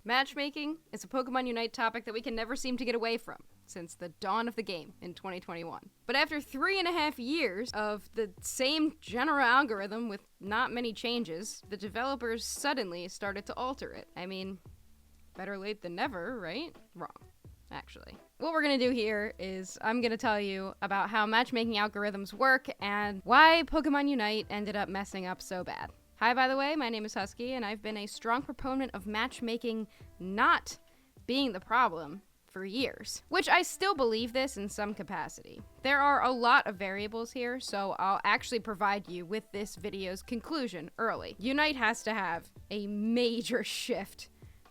Matchmaking is a Pokemon Unite topic that we can never seem to get away from since the dawn of the game in 2021. But after 3.5 years of the same general algorithm with not many changes, the developers suddenly started to alter it. I mean, better late than never, right? Wrong, actually. What we're gonna do here is I'm gonna tell you about how matchmaking algorithms work and why Pokemon Unite ended up messing up so bad. Hi, by the way, my name is Husky, and I've been a strong proponent of matchmaking not being the problem for years. Which I still believe this in some capacity. There are a lot of variables here, so I'll actually provide you with this video's conclusion early. Unite has to have a major shift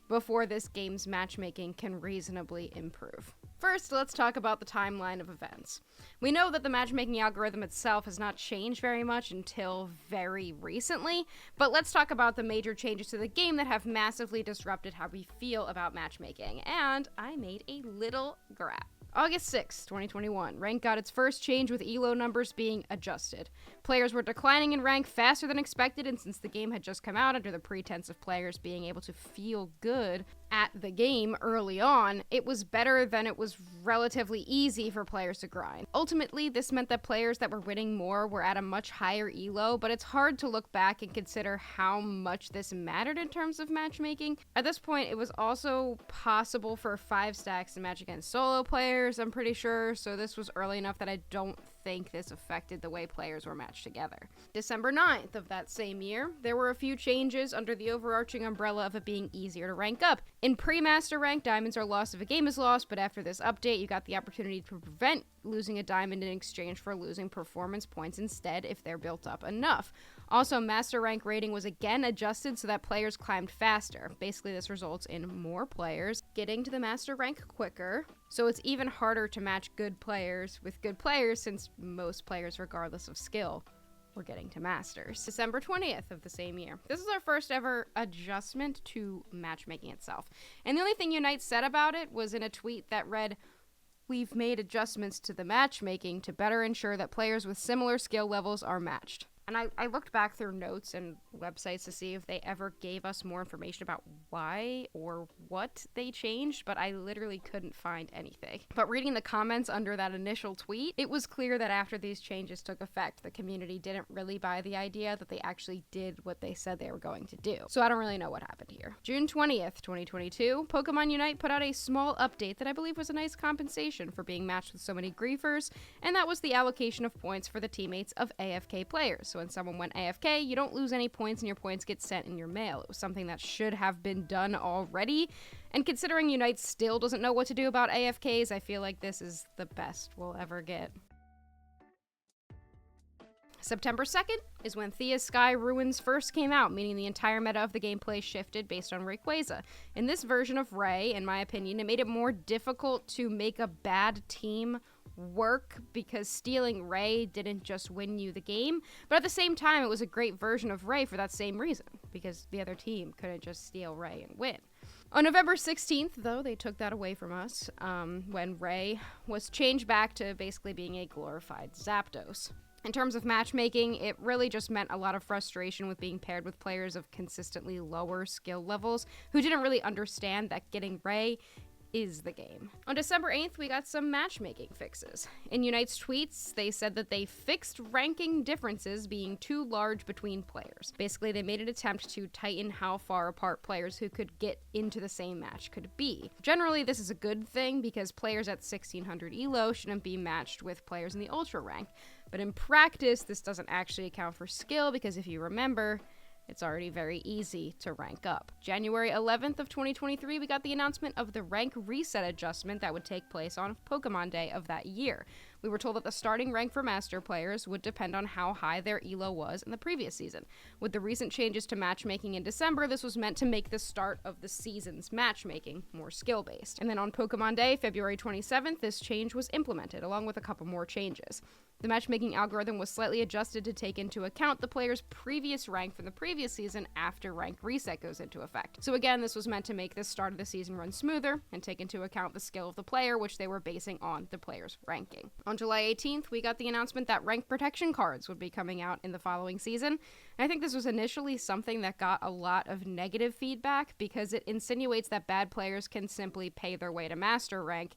before this game's matchmaking can reasonably improve. First, let's talk about the timeline of events. We know that the matchmaking algorithm itself has not changed very much until very recently, but let's talk about the major changes to the game that have massively disrupted how we feel about matchmaking, and I made a little graph. August 6, 2021, rank got its first change with ELO numbers being adjusted. Players were declining in rank faster than expected, and since the game had just come out under the pretense of players being able to feel good at the game early on, it was better than it was relatively easy for players to grind. Ultimately, this meant that players that were winning more were at a much higher ELO, but it's hard to look back and consider how much this mattered in terms of matchmaking. At this point, it was also possible for 5 stacks to match against solo players, I'm pretty sure, so this was early enough that I don't think this affected the way players were matched together. December 9th of that same year, there were a few changes under the overarching umbrella of it being easier to rank up. In pre-master rank, diamonds are lost if a game is lost, but after this update, you got the opportunity to prevent losing a diamond in exchange for losing performance points instead if they're built up enough. Also, master rank rating was again adjusted so that players climbed faster. Basically, this results in more players getting to the master rank quicker, so it's even harder to match good players with good players since most players, regardless of skill, were getting to masters. December 20th of the same year. This is our first ever adjustment to matchmaking itself. And the only thing Unite said about it was in a tweet that read, "We've made adjustments to the matchmaking to better ensure that players with similar skill levels are matched." And I looked back through notes and websites to see if they ever gave us more information about why or what they changed, but I literally couldn't find anything. But reading the comments under that initial tweet, it was clear that after these changes took effect, the community didn't really buy the idea that they actually did what they said they were going to do. So I don't really know what happened here. June 20th, 2022, Pokemon Unite put out a small update that I believe was a nice compensation for being matched with so many griefers, and that was the allocation of points for the teammates of AFK players. So when someone went AFK, you don't lose any points and your points get sent in your mail. It was something that should have been done already, and considering Unite still doesn't know what to do about AFKs, I feel like this is the best we'll ever get. September 2nd is when Thea's Sky Ruins first came out, meaning the entire meta of the gameplay shifted based on Rayquaza. In this version of Ray, in my opinion, it made it more difficult to make a bad team work because stealing Ray didn't just win you the game, but at the same time it was a great version of Ray for that same reason, because the other team couldn't just steal Ray and win. On November 16th, though, they took that away from us when Ray was changed back to basically being a glorified Zapdos. In terms of matchmaking, it really just meant a lot of frustration with being paired with players of consistently lower skill levels who didn't really understand that getting Ray is the game. On December 8th, we got some matchmaking fixes. In Unite's tweets, they said that they fixed ranking differences being too large between players. Basically, they made an attempt to tighten how far apart players who could get into the same match could be. Generally, this is a good thing because players at 1600 ELO shouldn't be matched with players in the Ultra rank. But in practice, this doesn't actually account for skill because if you remember, it's already very easy to rank up. January 11th of 2023, we got the announcement of the rank reset adjustment that would take place on Pokemon Day of that year. We were told that the starting rank for Master players would depend on how high their ELO was in the previous season. With the recent changes to matchmaking in December, this was meant to make the start of the season's matchmaking more skill-based. And then on Pokemon Day, February 27th, this change was implemented, along with a couple more changes. The matchmaking algorithm was slightly adjusted to take into account the player's previous rank from the previous season after rank reset goes into effect. So again, this was meant to make the start of the season run smoother and take into account the skill of the player, which they were basing on the player's ranking. On July 18th, we got the announcement that rank protection cards would be coming out in the following season. And I think this was initially something that got a lot of negative feedback because it insinuates that bad players can simply pay their way to master rank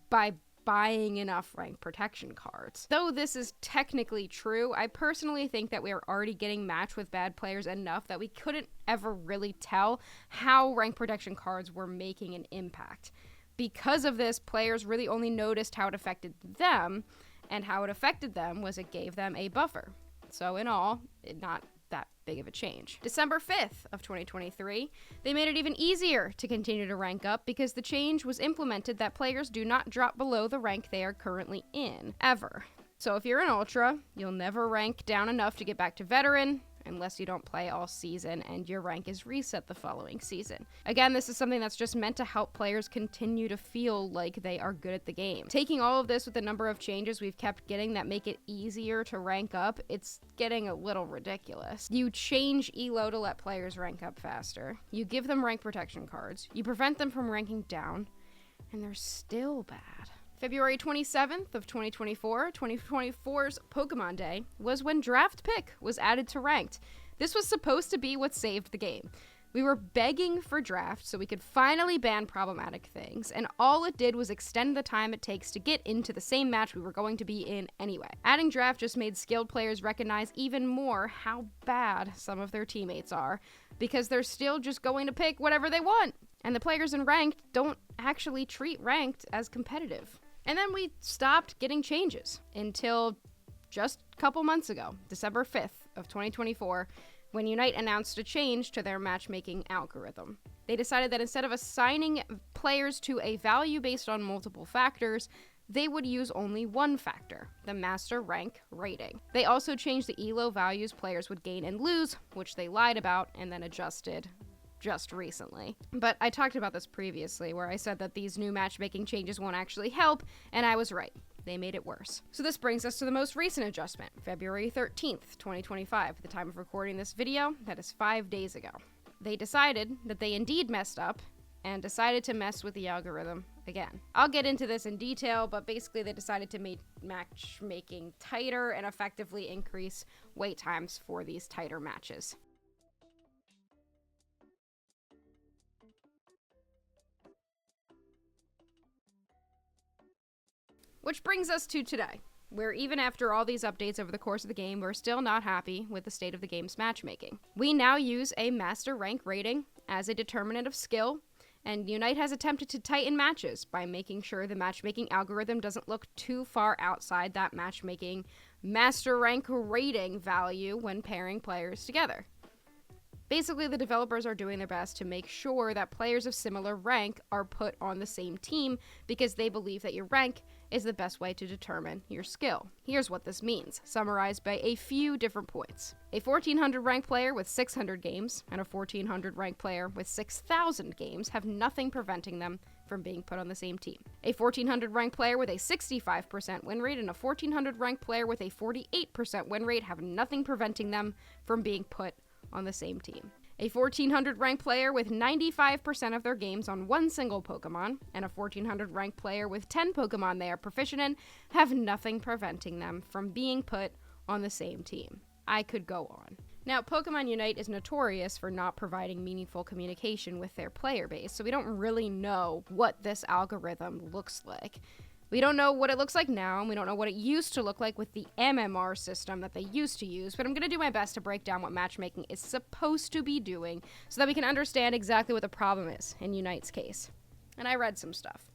by buying enough rank protection cards. Though this is technically true, I personally think that we are already getting matched with bad players enough that we couldn't ever really tell how rank protection cards were making an impact. Because of this, players really only noticed how it affected them, and how it affected them was it gave them a buffer. So in all, not that big of a change. December 5th of 2023, they made it even easier to continue to rank up because the change was implemented that players do not drop below the rank they are currently in, ever. So if you're an Ultra, you'll never rank down enough to get back to Veteran, unless you don't play all season and your rank is reset the following season. Again, this is something that's just meant to help players continue to feel like they are good at the game. Taking all of this with the number of changes we've kept getting that make it easier to rank up, it's getting a little ridiculous. You change ELO to let players rank up faster. You give them rank protection cards. You prevent them from ranking down, and they're still bad. February 27th of 2024, 2024's Pokemon Day, was when Draft Pick was added to Ranked. This was supposed to be what saved the game. We were begging for Draft so we could finally ban problematic things, and all it did was extend the time it takes to get into the same match we were going to be in anyway. Adding Draft just made skilled players recognize even more how bad some of their teammates are, because they're still just going to pick whatever they want, and the players in Ranked don't actually treat Ranked as competitive. And then we stopped getting changes until just a couple months ago, December 5th of 2024, when Unite announced a change to their matchmaking algorithm. They decided that instead of assigning players to a value based on multiple factors, they would use only one factor, the master rank rating. They also changed the ELO values players would gain and lose, which they lied about and then adjusted just recently. But I talked about this previously, where I said that these new matchmaking changes won't actually help, and I was right. They made it worse. So this brings us to the most recent adjustment, February 13th, 2025, at the time of recording this video. That is 5 days ago. They decided that they indeed messed up and decided to mess with the algorithm again. I'll get into this in detail, but basically they decided to make matchmaking tighter and effectively increase wait times for these tighter matches. Which brings us to today, where even after all these updates over the course of the game, we're still not happy with the state of the game's matchmaking. We now use a master rank rating as a determinant of skill, and Unite has attempted to tighten matches by making sure the matchmaking algorithm doesn't look too far outside that matchmaking master rank rating value when pairing players together. Basically, the developers are doing their best to make sure that players of similar rank are put on the same team because they believe that your rank is the best way to determine your skill. Here's what this means, summarized by a few different points. A 1400 rank player with 600 games and a 1400 rank player with 6,000 games have nothing preventing them from being put on the same team. A 1400 rank player with a 65% win rate and a 1400 rank player with a 48% win rate have nothing preventing them from being put on the same team. A 1400 rank player with 95% of their games on one single Pokemon and a 1400 rank player with 10 Pokemon they are proficient in have nothing preventing them from being put on the same team. I could go on. Now, Pokemon Unite is notorious for not providing meaningful communication with their player base, so we don't really know what this algorithm looks like. We don't know what it looks like now, and we don't know what it used to look like with the MMR system that they used to use, but I'm going to do my best to break down what matchmaking is supposed to be doing so that we can understand exactly what the problem is in Unite's case. And I read some stuff.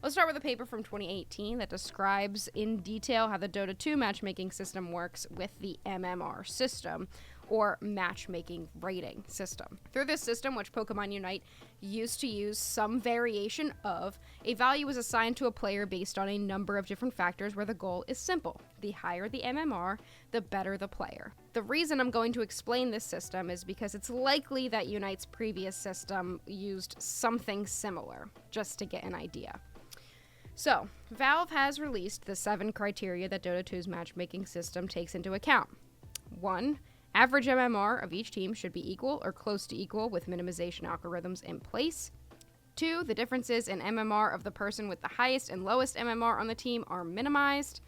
Let's start with a paper from 2018 that describes in detail how the Dota 2 matchmaking system works with the MMR system, or matchmaking rating system. Through this system, which Pokemon Unite used to use some variation of, a value is assigned to a player based on a number of different factors where the goal is simple. The higher the MMR, the better the player. The reason I'm going to explain this system is because it's likely that Unite's previous system used something similar, just to get an idea. So, Valve has released the 7 criteria that Dota 2's matchmaking system takes into account. 1. Average MMR of each team should be equal or close to equal with minimization algorithms in place. 2. The differences in MMR of the person with the highest and lowest MMR on the team are minimized.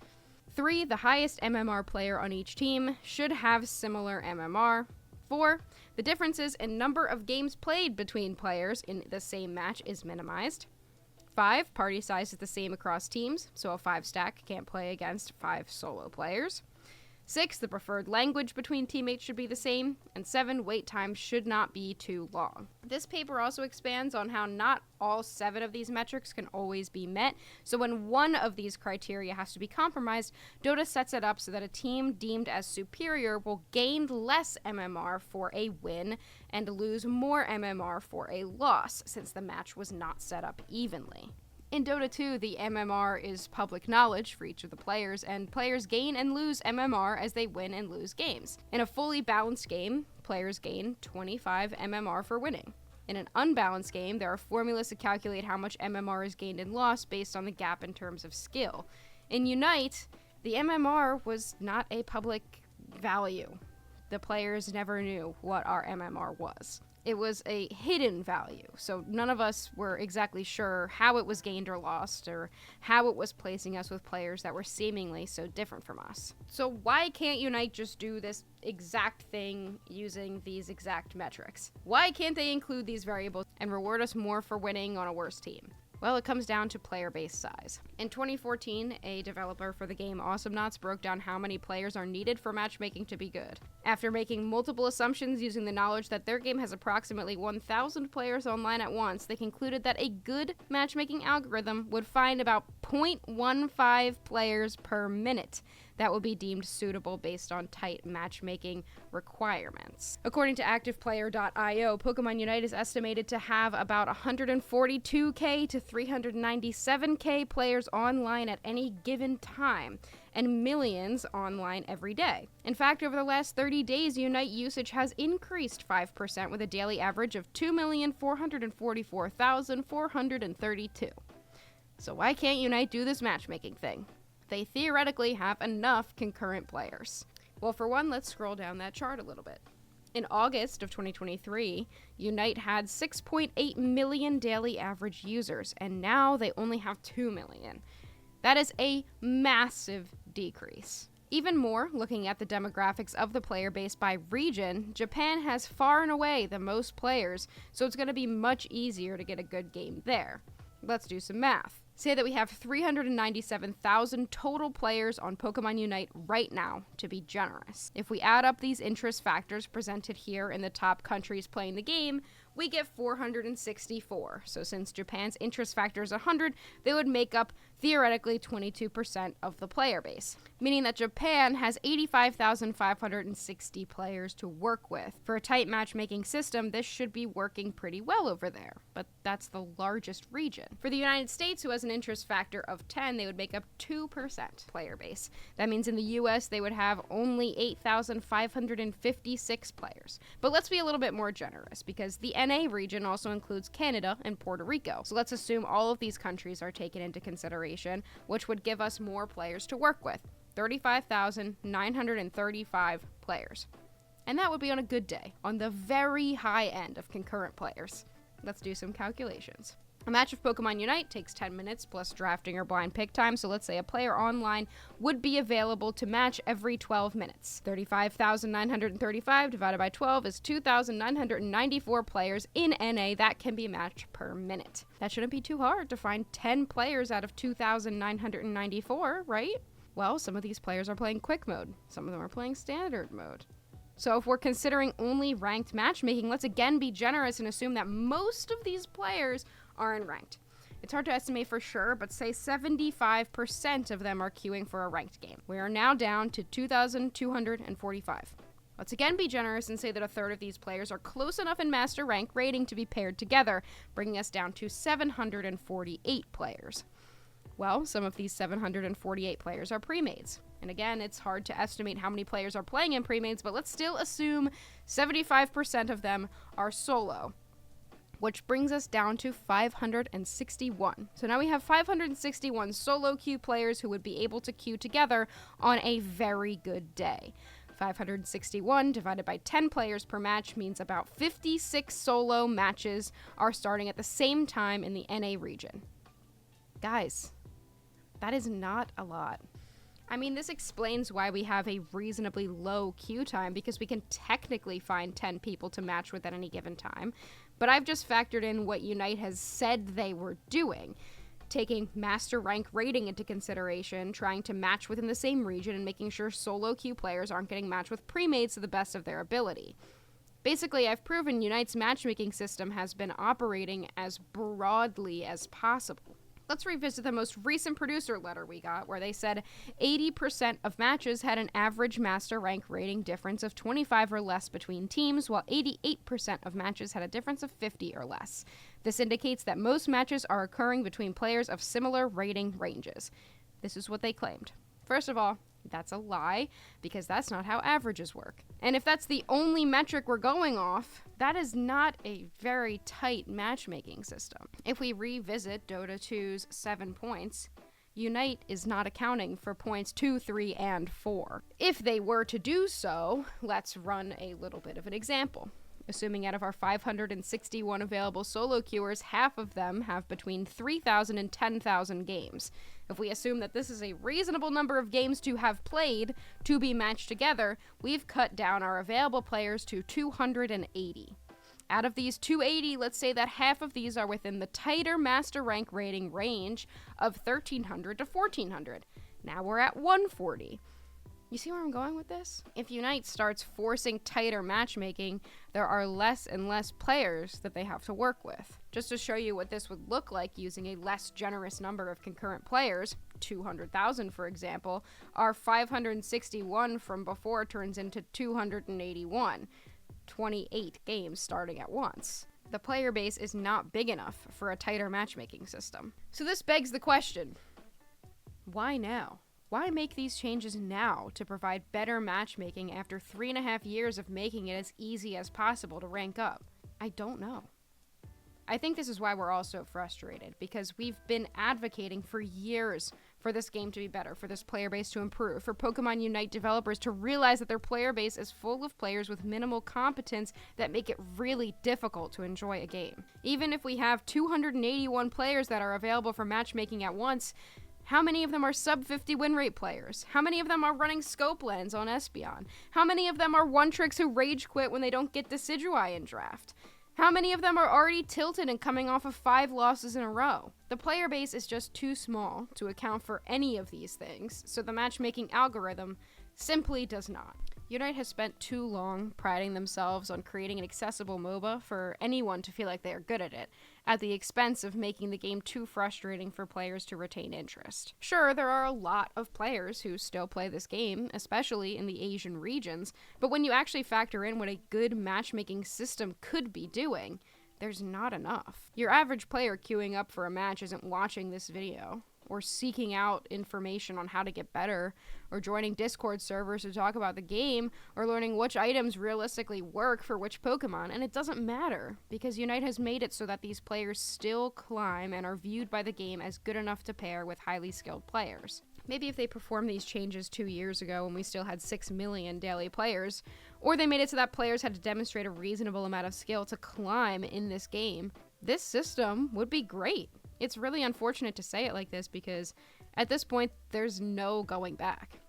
3. The highest MMR player on each team should have similar MMR. 4. The differences in number of games played between players in the same match is minimized. 5. Party size is the same across teams, so a 5-stack can't play against 5 solo players. 6. The preferred language between teammates should be the same. And 7. Wait time should not be too long. This paper also expands on how not all 7 of these metrics can always be met, so when one of these criteria has to be compromised, Dota sets it up so that a team deemed as superior will gain less MMR for a win and lose more MMR for a loss, since the match was not set up evenly. In Dota 2, the MMR is public knowledge for each of the players, and players gain and lose MMR as they win and lose games. In a fully balanced game, players gain 25 MMR for winning. In an unbalanced game, there are formulas to calculate how much MMR is gained and lost based on the gap in terms of skill. In Unite, the MMR was not a public value. The players never knew what our MMR was. It was a hidden value, so none of us were exactly sure how it was gained or lost, or how it was placing us with players that were seemingly so different from us. So why can't Unite just do this exact thing using these exact metrics? Why can't they include these variables and reward us more for winning on a worse team? Well, it comes down to player base size. In 2014, a developer for the game Awesomenauts broke down how many players are needed for matchmaking to be good. After making multiple assumptions using the knowledge that their game has approximately 1,000 players online at once, they concluded that a good matchmaking algorithm would find about 0.15 players per minute that would be deemed suitable based on tight matchmaking requirements. According to ActivePlayer.io, Pokemon Unite is estimated to have about 142k to 397k players online at any given time, and millions online every day. In fact, over the last 30 days, Unite usage has increased 5%, with a daily average of 2,444,432. So why can't Unite do this matchmaking thing? They theoretically have enough concurrent players. Well, for one, let's scroll down that chart a little bit. In August of 2023, Unite had 6.8 million daily average users, and now they only have 2 million. That is a massive decrease. Even more, looking at the demographics of the player base by region, Japan has far and away the most players, so it's going to be much easier to get a good game there. Let's do some math. Say that we have 397,000 total players on Pokemon Unite right now, to be generous. If we add up these interest factors presented here in the top countries playing the game, we get 464. So since Japan's interest factor is 100, they would make up theoretically 22% of the player base, meaning that Japan has 85,560 players to work with. For a tight matchmaking system, this should be working pretty well over there, but that's the largest region. For the United States, who has an interest factor of 10, they would make up 2% player base. That means in the US, they would have only 8,556 players. But let's be a little bit more generous, because the NA region also includes Canada and Puerto Rico. So let's assume all of these countries are taken into consideration, which would give us more players to work with. 35,935 players. And that would be on a good day, on the very high end of concurrent players. Let's do some calculations. A match of Pokemon Unite takes 10 minutes plus drafting or blind pick time, so let's say a player online would be available to match every 12 minutes. 35,935 divided by 12 is 2,994 players in NA that can be matched per minute. That shouldn't be too hard to find 10 players out of 2,994, right? Well, some of these players are playing quick mode. Some of them are playing standard mode. So if we're considering only ranked matchmaking, let's again be generous and assume that most of these players are in ranked. It's hard to estimate for sure, but say 75% of them are queuing for a ranked game. We are now down to 2,245. Let's again be generous and say that a third of these players are close enough in master rank rating to be paired together, bringing us down to 748 players. Well, some of these 748 players are pre-mades. And again, it's hard to estimate how many players are playing in pre-mades, but let's still assume 75% of them are solo. which brings us down to 561. So now we have 561 solo queue players who would be able to queue together on a very good day. 561 divided by 10 players per match means about 56 solo matches are starting at the same time in the NA region. Guys, that is not a lot. I mean, this explains why we have a reasonably low queue time, because we can technically find 10 people to match with at any given time. But I've just factored in what Unite has said they were doing, taking master rank rating into consideration, trying to match within the same region, and making sure solo queue players aren't getting matched with pre-mates to the best of their ability. Basically, I've proven Unite's matchmaking system has been operating as broadly as possible. Let's revisit the most recent producer letter we got, where they said 80% of matches had an average master rank rating difference of 25 or less between teams, while 88% of matches had a difference of 50 or less. This indicates that most matches are occurring between players of similar rating ranges. This is what they claimed. First of all, that's a lie, because that's not how averages work. And if that's the only metric we're going off, that is not a very tight matchmaking system. If we revisit Dota 2's 7 points, Unite is not accounting for points 2, 3, and 4. If they were to do so, let's run a little bit of an example. Assuming out of our 561 available solo queuers, half of them have between 3,000 and 10,000 games. If we assume that this is a reasonable number of games to have played to be matched together, we've cut down our available players to 280. Out of these 280, let's say that half of these are within the tighter master rank rating range of 1,300 to 1,400. Now we're at 140. You see where I'm going with this? If Unite starts forcing tighter matchmaking, there are less and less players that they have to work with. Just to show you what this would look like using a less generous number of concurrent players, 200,000 for example, our 561 from before turns into 281, 28 games starting at once. The player base is not big enough for a tighter matchmaking system. So this begs the question, why now? Why make these changes now to provide better matchmaking after 3.5 years of making it as easy as possible to rank up? I don't know. I think this is why we're all so frustrated, because we've been advocating for years for this game to be better, for this player base to improve, for Pokemon Unite developers to realize that their player base is full of players with minimal competence that make it really difficult to enjoy a game. Even if we have 281 players that are available for matchmaking at once, how many of them are sub 50 win rate players? How many of them are running scope lens on Espeon? How many of them are one-tricks who rage quit when they don't get Decidueye in draft? How many of them are already tilted and coming off of 5 losses in a row? The player base is just too small to account for any of these things, so the matchmaking algorithm simply does not. Unite has spent too long priding themselves on creating an accessible MOBA for anyone to feel like they are good at it, at the expense of making the game too frustrating for players to retain interest. Sure, there are a lot of players who still play this game, especially in the Asian regions, but when you actually factor in what a good matchmaking system could be doing, there's not enough. Your average player queuing up for a match isn't watching this video, or seeking out information on how to get better, or joining Discord servers to talk about the game, or learning which items realistically work for which Pokemon, and it doesn't matter, because Unite has made it so that these players still climb and are viewed by the game as good enough to pair with highly skilled players. Maybe if they performed these changes 2 years ago when we still had 6 million daily players, or they made it so that players had to demonstrate a reasonable amount of skill to climb in this game, this system would be great. It's really unfortunate to say it like this, because at this point, there's no going back.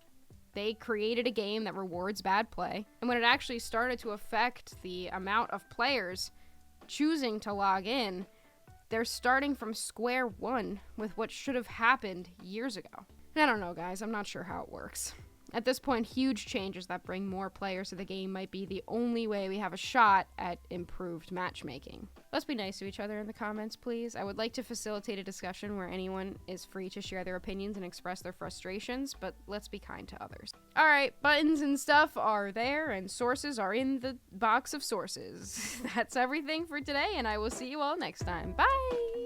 They created a game that rewards bad play, and when it actually started to affect the amount of players choosing to log in, they're starting from square one with what should have happened years ago. I don't know, guys. I'm not sure how it works. At this point, huge changes that bring more players to the game might be the only way we have a shot at improved matchmaking. Let's be nice to each other in the comments, please. I would like to facilitate a discussion where anyone is free to share their opinions and express their frustrations, but let's be kind to others. Alright, buttons and stuff are there, and sources are in the box of sources. That's everything for today, and I will see you all next time. Bye!